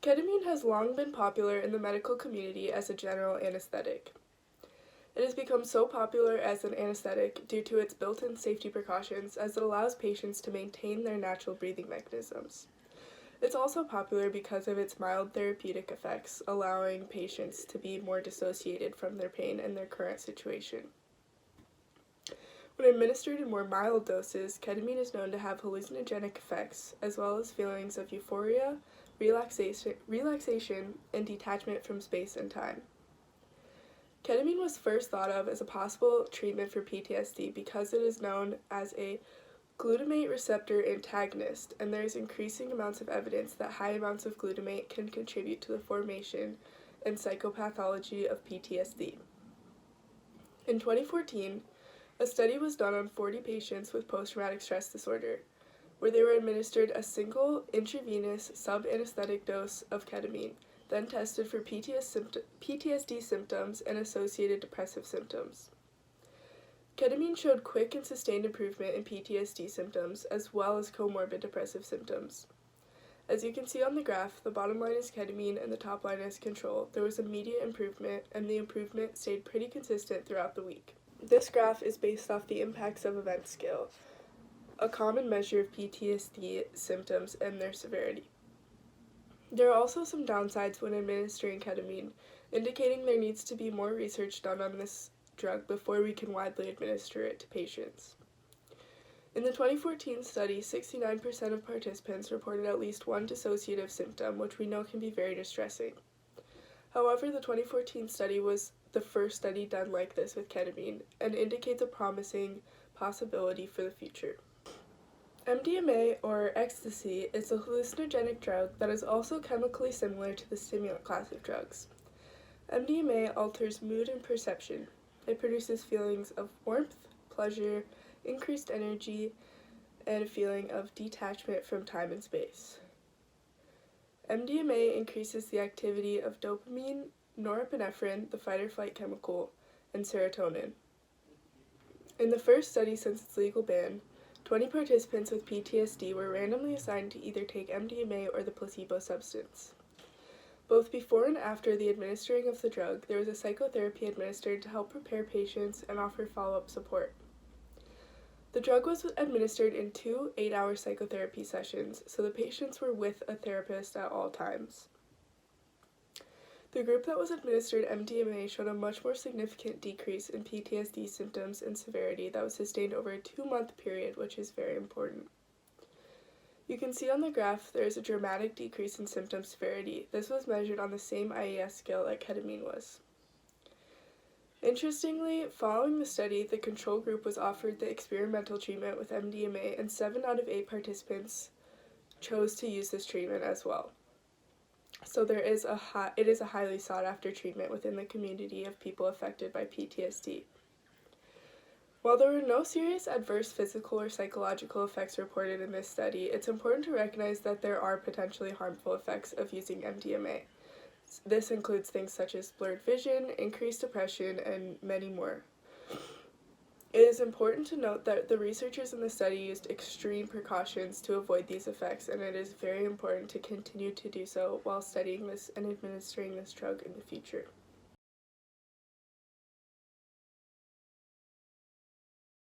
Ketamine has long been popular in the medical community as a general anesthetic. It has become so popular as an anesthetic due to its built-in safety precautions as it allows patients to maintain their natural breathing mechanisms. It's also popular because of its mild therapeutic effects, allowing patients to be more dissociated from their pain and their current situation. When administered in more mild doses, ketamine is known to have hallucinogenic effects, as well as feelings of euphoria, relaxation, and detachment from space and time. Ketamine was first thought of as a possible treatment for PTSD because it is known as a glutamate receptor antagonist, and there is increasing amounts of evidence that high amounts of glutamate can contribute to the formation and psychopathology of PTSD. In 2014, a study was done on 40 patients with post-traumatic stress disorder, where they were administered a single intravenous sub-anesthetic dose of ketamine, then tested for PTSD symptoms and associated depressive symptoms. Ketamine showed quick and sustained improvement in PTSD symptoms, as well as comorbid depressive symptoms. As you can see on the graph, the bottom line is ketamine and the top line is control. There was immediate improvement, and the improvement stayed pretty consistent throughout the week. This graph is based off the impacts of event scale, a common measure of PTSD symptoms and their severity. There are also some downsides when administering ketamine, indicating there needs to be more research done on this drug before we can widely administer it to patients. In the 2014 study, 69% of participants reported at least one dissociative symptom, which we know can be very distressing. However, the 2014 study was the first study done like this with ketamine and indicates a promising possibility for the future. MDMA, or ecstasy, is a hallucinogenic drug that is also chemically similar to the stimulant class of drugs. MDMA alters mood and perception. It produces feelings of warmth, pleasure, increased energy, and a feeling of detachment from time and space. MDMA increases the activity of dopamine, norepinephrine, the fight-or-flight chemical, and serotonin. In the first study since its legal ban, 20 participants with PTSD were randomly assigned to either take MDMA or the placebo substance. Both before and after the administering of the drug, there was a psychotherapy administered to help prepare patients and offer follow-up support. The drug was administered in 2 8-hour psychotherapy sessions, so the patients were with a therapist at all times. The group that was administered MDMA showed a much more significant decrease in PTSD symptoms and severity that was sustained over a 2-month period, which is very important. You can see on the graph there is a dramatic decrease in symptom severity. This was measured on the same IES scale that ketamine was. Interestingly, following the study, the control group was offered the experimental treatment with MDMA, and 7 out of 8 participants chose to use this treatment as well. So it is a highly sought after treatment within the community of people affected by PTSD. While there were no serious adverse physical or psychological effects reported in this study, it's important to recognize that there are potentially harmful effects of using MDMA. This includes things such as blurred vision, increased depression, and many more. It is important to note that the researchers in the study used extreme precautions to avoid these effects, and it is very important to continue to do so while studying this and administering this drug in the future.